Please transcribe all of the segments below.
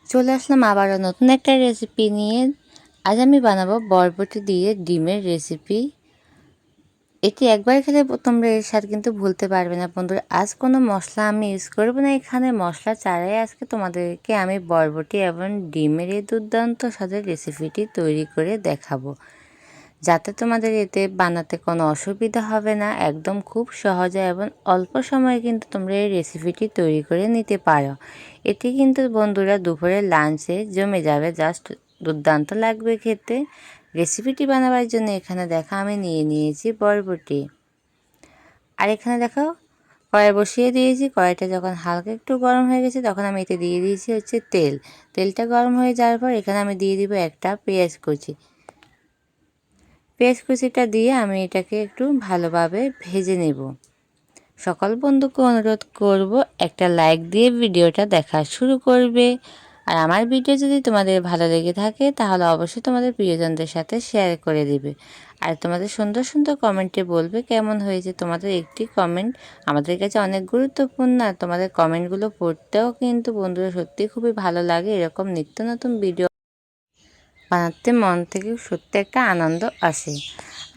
চলে আসলাম আবারও নতুন একটা রেসিপি নিয়ে। আজ আমি বানাবো বরবটি দিয়ে ডিমের রেসিপি। এটি একবার খেলে তোমরা এর স্বাদ কিন্তু ভুলতে পারবে না বন্ধুরা। আজ কোনো মশলা আমি ইউজ করবো না, এখানে মশলা ছাড়াই আজকে তোমাদেরকে আমি বরবটি এবং ডিমের এই দুর্দান্ত স্বাদের রেসিপিটি তৈরি করে দেখাবো, যাতে তোমাদের এতে বানাতে কোনো অসুবিধা হবে না। একদম খুব সহজে এবং অল্প সময়ে কিন্তু তোমরা এই রেসিপিটি তৈরি করে নিতে পারো। এটি কিন্তু বন্ধুরা দুপুরের লাঞ্চে জমে যাবে, জাস্ট দুর্দান্ত লাগবে খেতে। রেসিপিটি বানাবার জন্য এখানে দেখো আমি নিয়ে নিয়েছি বরবটি, আর এখানে দেখো কড়াই বসিয়ে দিয়েছি। কড়াইটা যখন হালকা একটু গরম হয়ে গেছে তখন আমি এতে দিয়ে দিয়েছি হচ্ছে তেল। তেলটা গরম হয়ে যাওয়ার পর এখানে আমি দিয়ে দিব একটা পেঁয়াজ কুচি। পেঁয়াজ কুচিটা দিয়ে আমি এটাকে একটু ভালোভাবে ভেজে নেব। সকল বন্ধুকে অনুরোধ করব একটা লাইক দিয়ে ভিডিওটা দেখা শুরু করবে। আর আমার ভিডিও যদি তোমাদের ভালো লেগে থাকে তাহলে অবশ্যই তোমাদের প্রিয়জনদের সাথে শেয়ার করে দিবে। আর তোমাদের সুন্দর সুন্দর কমেন্টে বলবে কেমন হয়েছে। তোমাদের একটি কমেন্ট আমাদের কাছে অনেক গুরুত্বপূর্ণ, আর তোমাদের কমেন্টগুলো পড়তেও কিন্তু বন্ধুরা সত্যি খুবই ভালো লাগে। এরকম নিত্য নতুন ভিডিও বানাতে মন থেকে সত্যি একটা আনন্দ আসে।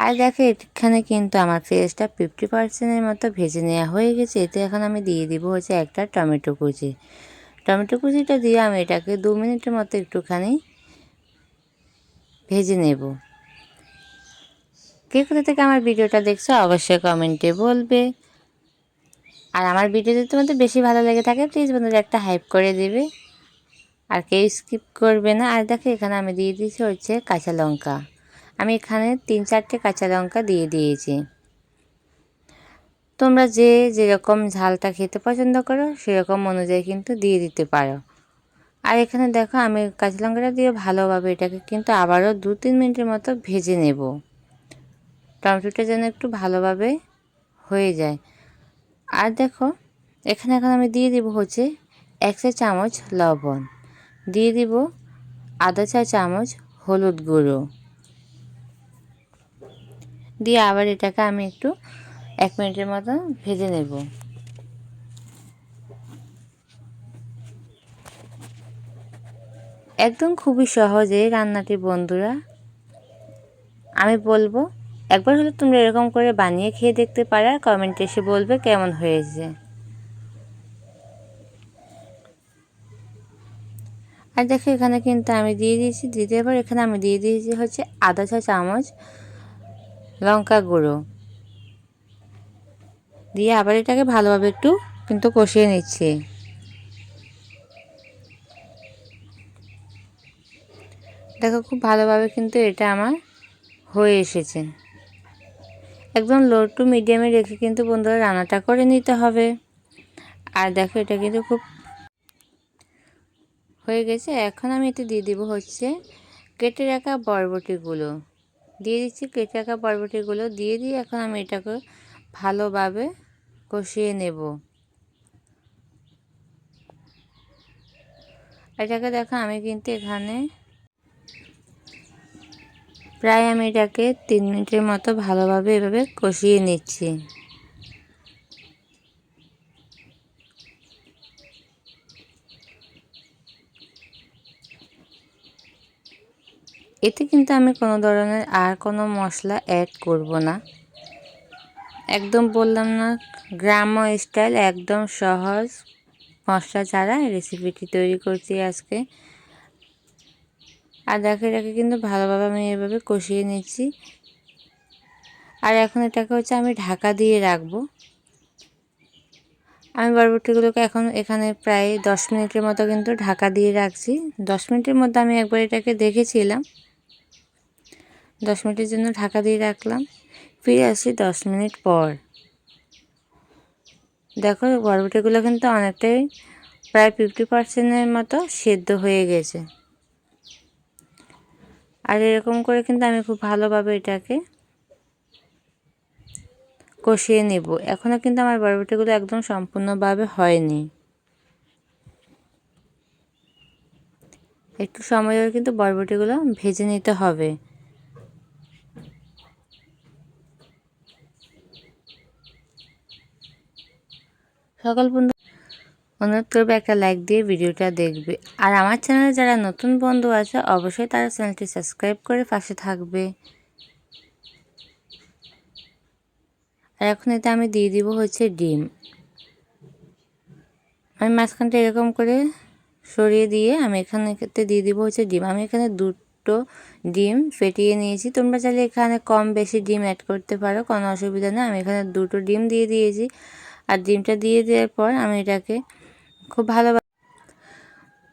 আর দেখো এখানে কিন্তু আমার পেঁয়াজটা 50%-এর মতো ভেজে নেওয়া হয়ে গেছে। এতে এখন আমি দিয়ে দিব হচ্ছে একটা টমেটো কুচি। টমেটো কুচিটা দিয়ে আমি এটাকে 2 মিনিটের মতো একটুখানি ভেজে নেব। কে কোথা থেকে আমার ভিডিওটা দেখছো অবশ্যই কমেন্টে বলবে। আর আমার ভিডিও যদি তোমাদের বেশি ভালো লেগে থাকে প্লিজ বন্ধুরা একটা হাইপ করে দেবে, আর কেউ স্কিপ করবে না। আর দেখো এখানে আমি দিয়ে দিয়েছি হচ্ছে কাঁচা লঙ্কা। আমি এখানে 3-4টে কাঁচা লঙ্কা দিয়ে দিয়েছি। তোমরা যে যেরকম ঝালটা খেতে পছন্দ করো সেরকম অনুযায়ী কিন্তু দিয়ে দিতে পারো। আর এখানে দেখো আমি কাঁচা লঙ্কাটা দিয়ে ভালোভাবে এটাকে কিন্তু আবারও 2-3 মিনিটের মতো ভেজে নেব। টমেটোটা যেন একটু ভালোভাবে হয়ে যায়। আর দেখো এখানে এখন আমি দিয়ে দিব হচ্ছে 1 চা চামচ লবণ, দিয়ে দিব আধা চা চামচ হলুদ গুঁড়ো, দিয়ে আবার এটাকে আমি একটু 1 মিনিটের মতো ভেজে নেব। একদম খুবই সহজে রান্নাটি বন্ধুরা, আমি বলবো একবার হলে তোমরা এরকম করে বানিয়ে খেয়ে দেখতে পারো, আর কমেন্টে এসে বলবে কেমন হয়েছে। আর দেখো এখানে কিন্তু আমি দিয়ে দিয়েছি, দ্বিতীয় বার এখানে আমি দিয়ে দিয়েছি হচ্ছে আধা চা চামচ লঙ্কা গুঁড়ো, দিয়ে আবার এটাকে ভালোভাবে একটু কিন্তু কষিয়ে নিচ্ছি। দেখো খুব ভালোভাবে কিন্তু এটা আমার হয়ে এসেছে। একদম লো টু মিডিয়ামে রেখে কিন্তু বন্ধুরা রান্নাটা করে নিতে হবে। আর দেখো এটা কিন্তু খুব হয়ে গেছে। এখন আমি এতে দিয়ে দিব হচ্ছে কেটে রাখা বরবটিগুলো, দিয়ে দিচ্ছি কেটে রাখা বরবটিগুলো দিয়ে এখন আমি এটাকে ভালোভাবে কষিয়ে নেব। এটাকে দেখো আমি কিন্তু এখানে প্রায় আমি এটাকে 3 মিনিটের মতো ভালোভাবে এভাবে কষিয়ে নিচ্ছি। এতে কিন্তু আমি কোনো ধরনের আর কোনো মশলা অ্যাড করব না। একদম বললাম না গ্রাম্য স্টাইল, একদম সহজ মশলা ছাড়া রেসিপিটি তৈরি করছি আজকে। আর দেখো এটাকে কিন্তু ভালোভাবে আমি এভাবে কষিয়ে নিচ্ছি। আর এখন এটাকে হচ্ছে আমি ঢাকা দিয়ে রাখবো। আমি বরবটিগুলোকে এখন এখানে প্রায় 10 মিনিটের মতো কিন্তু ঢাকা দিয়ে রাখছি। 10 মিনিটের মধ্যে আমি একবার এটাকে দেখেছিলাম, 10 মিনিটের জন্য ঢাকা দিয়ে রাখলাম। ফিরে আসি 10 মিনিট পর। দেখো বরবটিগুলো কিন্তু অনেকটাই প্রায় 50%-এর মতো সেদ্ধ হয়ে গেছে। আর এরকম করে কিন্তু আমি খুব ভালোভাবে এটাকে কষিয়ে নেব। এখনও কিন্তু আমার বরবটিগুলো একদম সম্পূর্ণভাবে হয়নি, একটু সময় ধরে কিন্তু বরবটিগুলো ভেজে নিতে হবে। সকল বন্ধু অনুরোধ করবে একটা লাইক দিয়ে ভিডিওটা দেখবে। আর আমার চ্যানেলে যারা নতুন বন্ধু আছে অবশ্যই তারা চ্যানেলটি সাবস্ক্রাইব করে পাশে থাকবে। আর এখন এতে আমি দিয়ে দিব হচ্ছে ডিম। আমি মাঝখানটা এরকম করে সরিয়ে দিয়ে আমি এখানে দিয়ে দিব হচ্ছে ডিম। আমি এখানে 2টো ডিম ফেটিয়ে নিয়েছি। তোমরা চাইলে এখানে কম বেশি ডিম অ্যাড করতে পারো, কোনো অসুবিধা নেই। আমি এখানে 2টো ডিম দিয়ে দিয়েছি। আর ডিমটা দিয়ে দেওয়ার পর আমি এটাকে খুব ভালোভাবে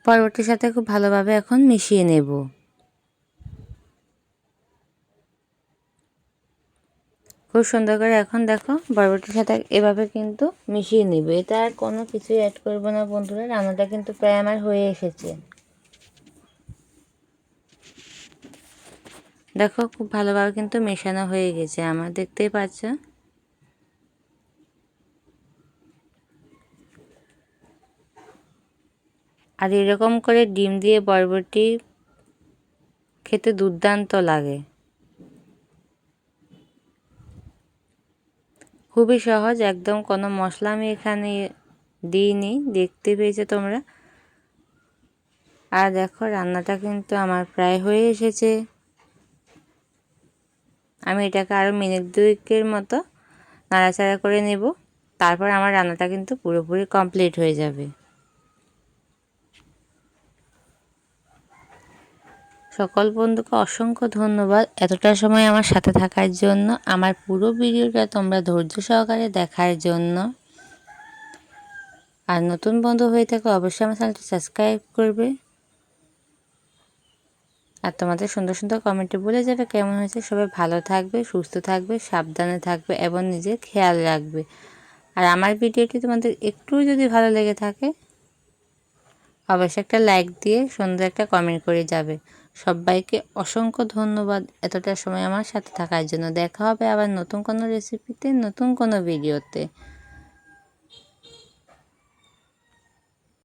পরবর্তীর সাথে খুব ভালোভাবে এখন মিশিয়ে নেব। খুব সুন্দর করে এখন দেখো বরবটির সাথে এভাবে কিন্তু মিশিয়ে নেব। এটা আর কোনো কিছুই অ্যাড করবো না বন্ধুরা। রান্নাটা কিন্তু প্রায় আমার হয়ে এসেছে। দেখো খুব ভালোভাবে কিন্তু মেশানো হয়ে গেছে আমার, দেখতেই পাচ্ছ। আর এরকম করে ডিম দিয়ে বরবটি খেতে দুর্দান্ত লাগে। খুবই সহজ, একদম কোনো মশলা আমি এখানে দিইনি, দেখতে পেয়েছো তোমরা। আর দেখো রান্নাটা কিন্তু আমার প্রায় হয়ে এসেছে। আমি এটাকে আরও মিনিট 2 মতো নাড়াচাড়া করে নেব। তারপর আমার রান্নাটা কিন্তু পুরোপুরি কমপ্লিট হয়ে যাবে। সকল বন্ধুকে অসংখ্য ধন্যবাদ এতটা সময় আমার সাথে থাকার জন্য, আমার পুরো ভিডিওটা তোমরা ধৈর্য সহকারে দেখার জন্য। আর নতুন বন্ধু হয়ে থাকলে অবশ্যই আমার চ্যানেলটি সাবস্ক্রাইব করবে। আর তোমাদের সুন্দর সুন্দর কমেন্টে বলে যাবে কেমন হয়েছে। সবাই ভালো থাকবে, সুস্থ থাকবে, সাবধানে থাকবে এবং নিজের খেয়াল রাখবে। আর আমার ভিডিওটি তোমাদের একটু যদি ভালো লেগে থাকে অবশ্যই একটা লাইক দিয়ে সুন্দর একটা কমেন্ট করে যাবে। সবাইকে অসংখ্য ধন্যবাদ এতটা সময় আমার সাথে থাকার জন্য। দেখা হবে আবার নতুন কোনো রেসিপিতে, নতুন কোনো ভিডিওতে।